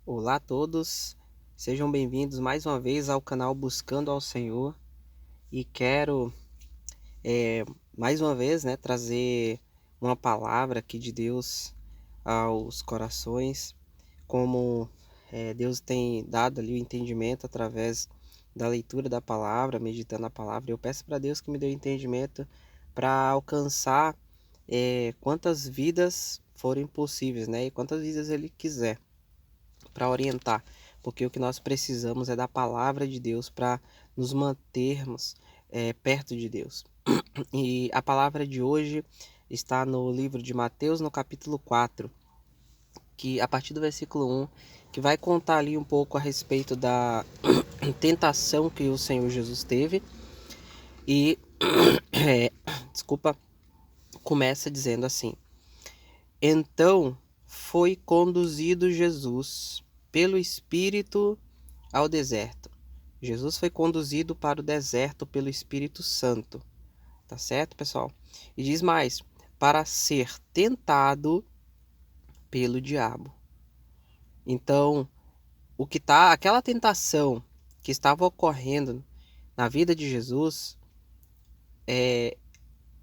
Olá a todos, sejam bem-vindos mais uma vez ao canal Buscando ao Senhor e quero mais uma vez, trazer uma palavra aqui de Deus aos corações, como Deus tem dado ali o entendimento através da leitura da palavra, meditando a palavra. Eu peço para Deus que me dê o entendimento para alcançar quantas vidas forem possíveis, e quantas vidas Ele quiser para orientar, porque o que nós precisamos é da palavra de Deus para nos mantermos perto de Deus. E a palavra de hoje está no livro de Mateus, no capítulo 4, que a partir do versículo 1, que vai contar ali um pouco a respeito da tentação que o Senhor Jesus teve. E, desculpa, começa dizendo assim: Então foi conduzido Jesus pelo Espírito ao deserto. Jesus foi conduzido para o deserto pelo Espírito Santo. Tá certo, pessoal? E diz mais: para ser tentado pelo diabo. Então, aquela tentação que estava ocorrendo na vida de Jesus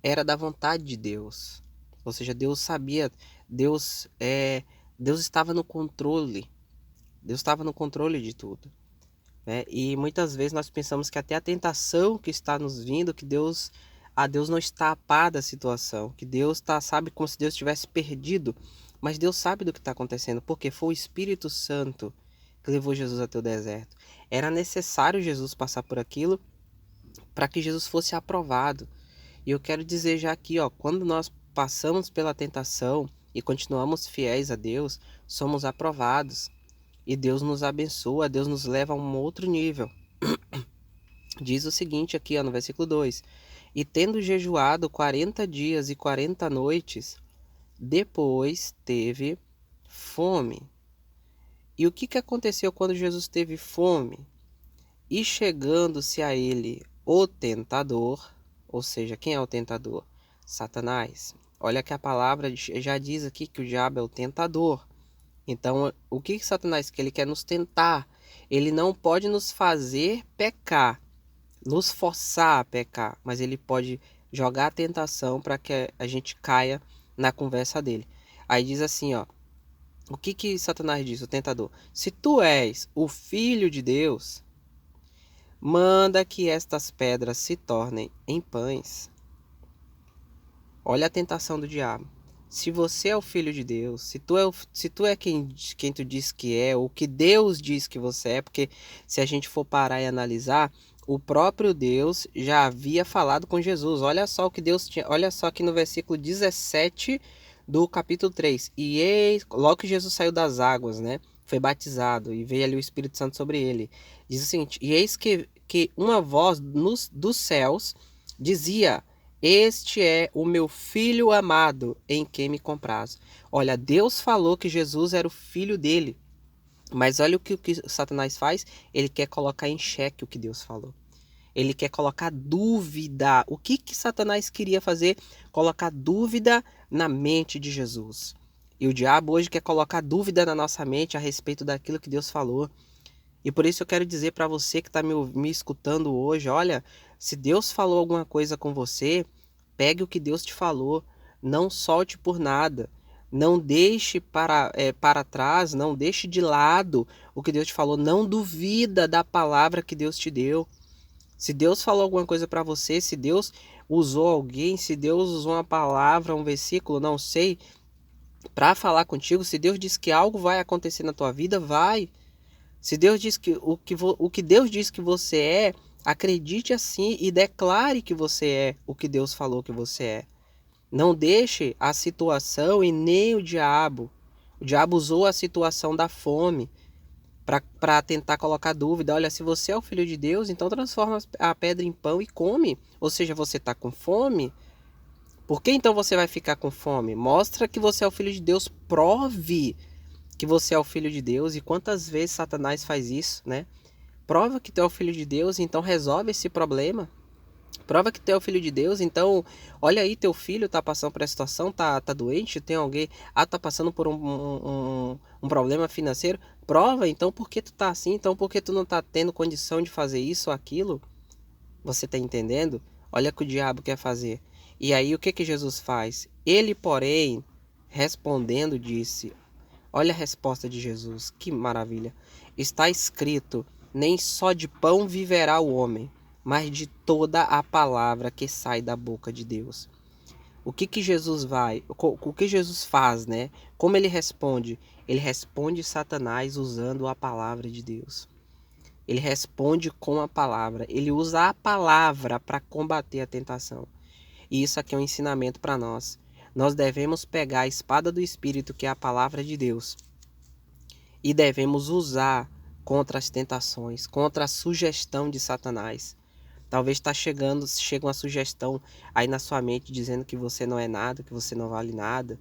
era da vontade de Deus. Ou seja, Deus sabia, Deus Deus estava no controle. Deus estava no controle de tudo. E muitas vezes nós pensamos que até a tentação que está nos vindo, que Deus não está a par da situação, que Deus sabe, como se Deus tivesse perdido, mas Deus sabe do que está acontecendo, porque foi o Espírito Santo que levou Jesus até o deserto. Era necessário Jesus passar por aquilo para que Jesus fosse aprovado. E eu quero dizer já aqui, quando nós passamos pela tentação e continuamos fiéis a Deus, somos aprovados. E Deus nos abençoa, Deus nos leva a um outro nível. Diz o seguinte aqui, no versículo 2: E tendo jejuado 40 dias e 40 noites, depois teve fome. E o que aconteceu quando Jesus teve fome? E chegando-se a ele o tentador, ou seja, quem é o tentador? Satanás. Olha que a palavra já diz aqui que o diabo é o tentador. Então, o que Satanás quer? Ele quer nos tentar. Ele não pode nos fazer pecar, nos forçar a pecar, mas ele pode jogar a tentação para que a gente caia na conversa dele. Aí diz assim, o que Satanás diz, o tentador? Se tu és o filho de Deus, manda que estas pedras se tornem em pães. Olha a tentação do diabo. Se você é o filho de Deus, se tu é quem tu diz que é, ou que Deus diz que você é, porque se a gente for parar e analisar, o próprio Deus já havia falado com Jesus. Olha só o que Deus tinha, olha só aqui no versículo 17 do capítulo 3. E eis, logo que Jesus saiu das águas, foi batizado e veio ali o Espírito Santo sobre ele. Diz o seguinte: E eis que uma voz dos céus dizia: Este é o meu filho amado, em quem me compraz. Olha, Deus falou que Jesus era o filho dele. Mas olha o que Satanás faz. Ele quer colocar em xeque o que Deus falou. Ele quer colocar dúvida. O que Satanás queria fazer? Colocar dúvida na mente de Jesus. E o diabo hoje quer colocar dúvida na nossa mente a respeito daquilo que Deus falou. E por isso eu quero dizer para você que está me escutando hoje, olha, se Deus falou alguma coisa com você, pegue o que Deus te falou, não solte por nada, não deixe para trás, não deixe de lado o que Deus te falou, não duvida da palavra que Deus te deu. Se Deus falou alguma coisa para você, se Deus usou alguém, se Deus usou uma palavra, um versículo, não sei, para falar contigo, se Deus diz que algo vai acontecer na tua vida, vai. Se Deus diz que o que Deus diz que você é, acredite assim e declare que você é o que Deus falou que você é. Não deixe a situação e nem o diabo. O diabo usou a situação da fome para tentar colocar dúvida. Olha, se você é o filho de Deus, então transforma a pedra em pão e come. Ou seja, você está com fome. Por que então você vai ficar com fome? Mostra que você é o filho de Deus. Prove que você é o filho de Deus. E quantas vezes Satanás faz isso, Prova que tu é o filho de Deus, então resolve esse problema. Prova que tu é o filho de Deus, então olha aí, teu filho tá passando por essa situação, tá doente, tem alguém, tá passando por um problema financeiro. Prova, então por que tu tá assim? Então por que tu não tá tendo condição de fazer isso ou aquilo? Você tá entendendo? Olha o que o diabo quer fazer. E aí o que que Jesus faz? Ele, porém, respondendo, disse: olha a resposta de Jesus, que maravilha. Está escrito: nem só de pão viverá o homem, mas de toda a palavra que sai da boca de Deus. O que que Jesus vai, o que Jesus faz, né? Como ele responde? Ele responde Satanás usando a palavra de Deus. Ele responde com a palavra. Ele usa a palavra para combater a tentação. E isso aqui é um ensinamento para nós. Nós devemos pegar a espada do Espírito, que é a palavra de Deus, e devemos usar contra as tentações, contra a sugestão de Satanás. Talvez chega uma sugestão aí na sua mente dizendo que você não é nada, que você não vale nada,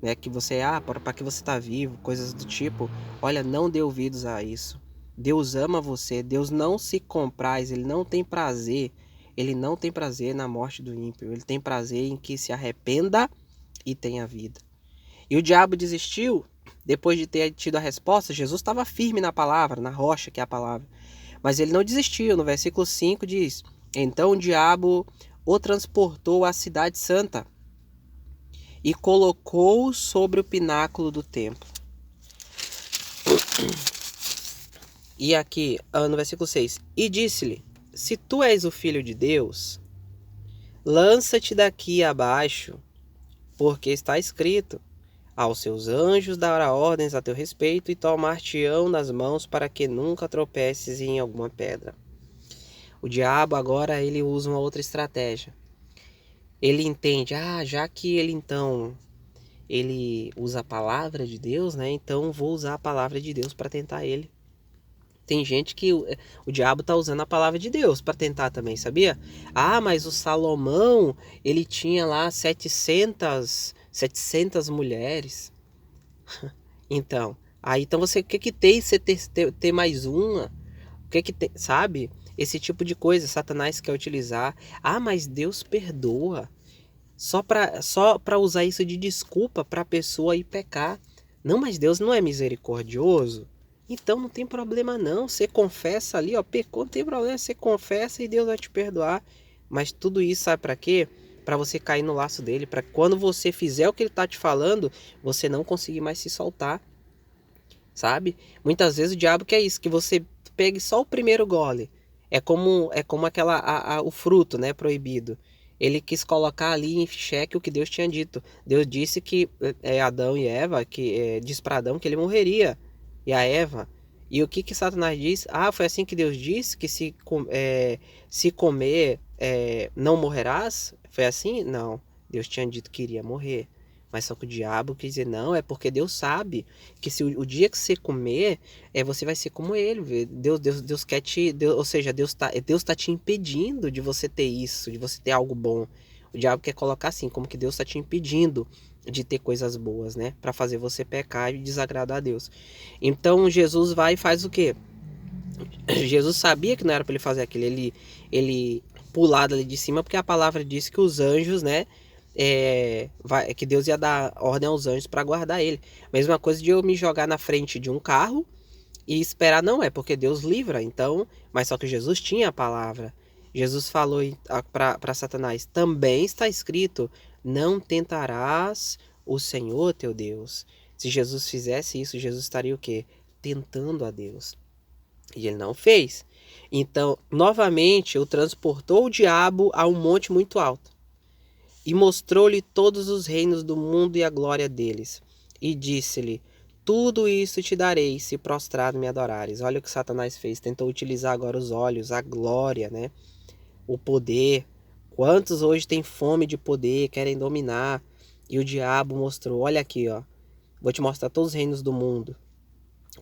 né? Que você, para que você está vivo, coisas do tipo. Olha, não dê ouvidos a isso. Deus ama você, Deus não se compraz, ele não tem prazer na morte do ímpio, ele tem prazer em que se arrependa e tenha vida. E o diabo desistiu depois de ter tido a resposta. Jesus estava firme na palavra, na rocha que é a palavra. Mas ele não desistiu. No versículo 5 diz: então o diabo o transportou à cidade santa e colocou-o sobre o pináculo do templo. E aqui, no versículo 6, e disse-lhe: se tu és o filho de Deus, lança-te daqui abaixo, porque está escrito: aos seus anjos dará ordens a teu respeito e tomar-te-ão nas mãos para que nunca tropeces em alguma pedra. O diabo agora ele usa uma outra estratégia. Ele entende, já que ele usa a palavra de Deus, né? Então vou usar a palavra de Deus para tentar ele. Tem gente que o diabo tá usando a palavra de Deus para tentar também, sabia? Mas o Salomão, ele tinha lá 700 mulheres. Então, então você, o que que tem você ter mais uma? O que que tem, sabe? Esse tipo de coisa Satanás quer utilizar. Mas Deus perdoa. Só para usar isso de desculpa para a pessoa ir pecar. Não, mas Deus não é misericordioso? Então não tem problema não. Você confessa ali, pecou, não tem problema. Você confessa e Deus vai te perdoar. Mas tudo isso sabe para quê? Para você cair no laço dele. Para quando você fizer o que ele está te falando, você não conseguir mais se soltar. Sabe? Muitas vezes o diabo quer isso, que você pegue só o primeiro gole. É como o fruto, né, proibido. Ele quis colocar ali em xeque o que Deus tinha dito. Deus disse que Adão e Eva, que disse para Adão que ele morreria, e a Eva. E o que que Satanás diz? Foi assim que Deus disse que se comer não morrerás? Foi assim? Não. Deus tinha dito que iria morrer. Mas só que o diabo quer dizer, não, é porque Deus sabe que se o dia que você comer, você vai ser como ele. Deus quer te. Ou seja, Deus tá te impedindo de você ter isso, de você ter algo bom. O diabo quer colocar assim, como que Deus está te impedindo de ter coisas boas, né? Para fazer você pecar e desagradar a Deus. Então Jesus vai e faz o quê? Jesus sabia que não era para ele fazer aquilo. Ele pular dali de cima, porque a palavra diz que os anjos, né? Que Deus ia dar ordem aos anjos para guardar ele. Mesma coisa de eu me jogar na frente de um carro e esperar, não é, porque Deus livra, então, mas só que Jesus tinha a palavra. Jesus falou para Satanás: também está escrito, não tentarás o Senhor teu Deus. Se Jesus fizesse isso, Jesus estaria o quê? Tentando a Deus. E ele não fez. Então, novamente, o transportou o diabo a um monte muito alto e mostrou-lhe todos os reinos do mundo e a glória deles. E disse-lhe: tudo isso te darei, se prostrado me adorares. Olha o que Satanás fez. Tentou utilizar agora os olhos, a glória, né? O poder. Quantos hoje têm fome de poder, querem dominar? E o diabo mostrou: olha aqui, vou te mostrar todos os reinos do mundo.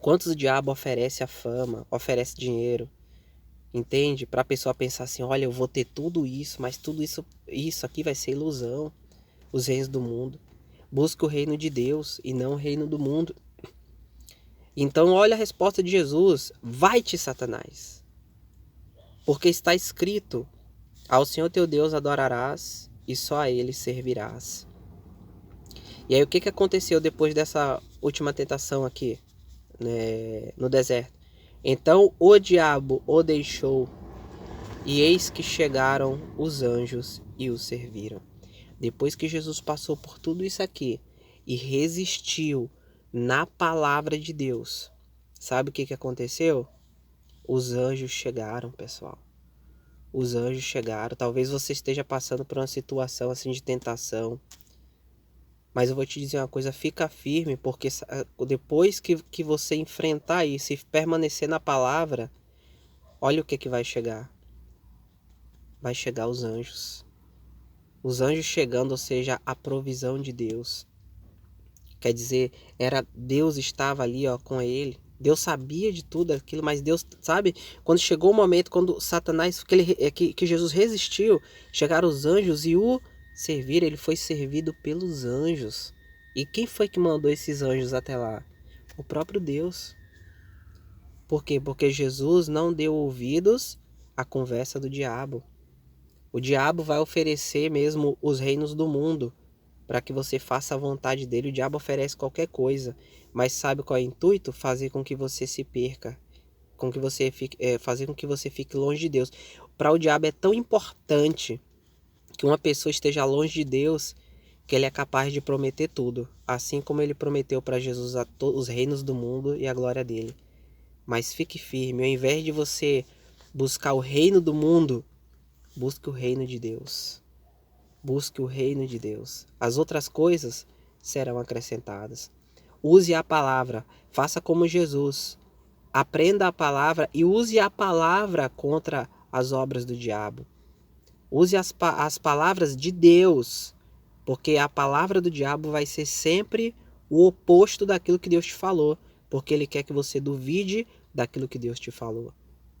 Quantos o diabo oferece a fama, oferece dinheiro, entende? Para a pessoa pensar assim: olha, eu vou ter tudo isso, mas tudo isso aqui vai ser ilusão. Os reinos do mundo. Busca o reino de Deus e não o reino do mundo. Então olha a resposta de Jesus: vai-te, Satanás, porque está escrito, Ao Senhor teu Deus adorarás e só a Ele servirás. E aí o que aconteceu depois dessa última tentação aqui, né, no deserto? Então o diabo o deixou, e eis que chegaram os anjos e o serviram. Depois que Jesus passou por tudo isso aqui e resistiu na palavra de Deus, sabe o que aconteceu? Os anjos chegaram, pessoal. Os anjos chegaram. Talvez você esteja passando por uma situação assim de tentação. Mas eu vou te dizer uma coisa, fica firme, porque depois que você enfrentar isso e permanecer na palavra, olha o que vai chegar. Vai chegar os anjos. Os anjos chegando, ou seja, a provisão de Deus. Quer dizer, Deus estava ali, ó, com ele. Deus sabia de tudo aquilo, mas Deus, sabe? Quando chegou o momento, quando Satanás, que Jesus resistiu, chegaram os anjos e o serviram. Ele foi servido pelos anjos. E quem foi que mandou esses anjos até lá? O próprio Deus. Por quê? Porque Jesus não deu ouvidos à conversa do diabo. O diabo vai oferecer mesmo os reinos do mundo para que você faça a vontade dele. O diabo oferece qualquer coisa, mas sabe qual é o intuito? Fazer com que você se perca, fazer com que você fique longe de Deus. Para o diabo é tão importante que uma pessoa esteja longe de Deus, que ele é capaz de prometer tudo, assim como ele prometeu para Jesus os reinos do mundo e a glória dele. Mas fique firme, ao invés de você buscar o reino do mundo, busque o reino de Deus. Busque o reino de Deus. As outras coisas serão acrescentadas. Use a palavra. Faça como Jesus. Aprenda a palavra e use a palavra contra as obras do diabo. Use as palavras de Deus. Porque a palavra do diabo vai ser sempre o oposto daquilo que Deus te falou. Porque ele quer que você duvide daquilo que Deus te falou.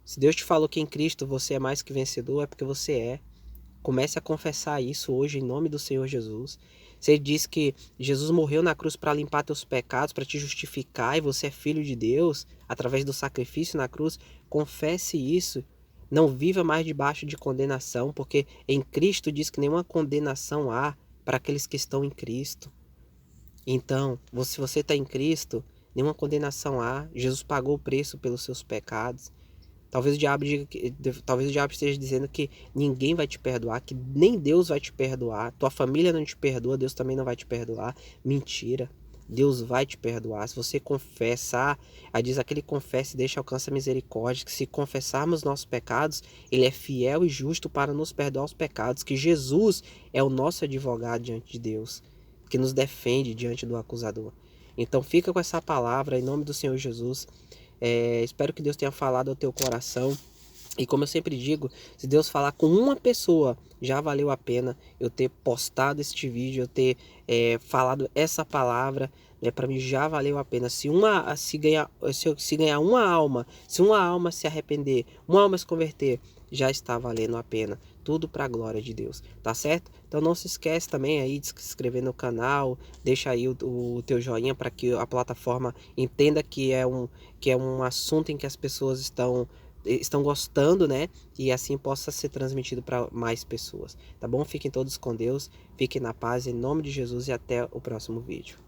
Se Deus te falou que em Cristo você é mais que vencedor, é porque você é. Comece a confessar isso hoje em nome do Senhor Jesus. Você diz que Jesus morreu na cruz para limpar teus pecados, para te justificar, e você é filho de Deus através do sacrifício na cruz. Confesse isso. Não viva mais debaixo de condenação, porque em Cristo diz que nenhuma condenação há para aqueles que estão em Cristo. Então, se você está em Cristo, nenhuma condenação há. Jesus pagou o preço pelos seus pecados. Talvez o diabo esteja dizendo que ninguém vai te perdoar, que nem Deus vai te perdoar, tua família não te perdoa, Deus também não vai te perdoar. Mentira. Deus vai te perdoar. Se você confessar, aí diz aquele confessa e deixa alcança a misericórdia, que se confessarmos nossos pecados, ele é fiel e justo para nos perdoar os pecados, que Jesus é o nosso advogado diante de Deus, que nos defende diante do acusador. Então fica com essa palavra em nome do Senhor Jesus. Espero que Deus tenha falado ao teu coração. E como eu sempre digo, se Deus falar com uma pessoa, já valeu a pena eu ter postado este vídeo, eu ter falado essa palavra, né? Para mim já valeu a pena. Se ganhar uma alma, se uma alma se arrepender, uma alma se converter, já está valendo a pena. Tudo para a glória de Deus, tá certo? Então não se esquece também aí de se inscrever no canal, deixa aí o teu joinha para que a plataforma entenda que é um assunto em que as pessoas estão gostando, né? E assim possa ser transmitido para mais pessoas, tá bom? Fiquem todos com Deus, fiquem na paz, em nome de Jesus, e até o próximo vídeo.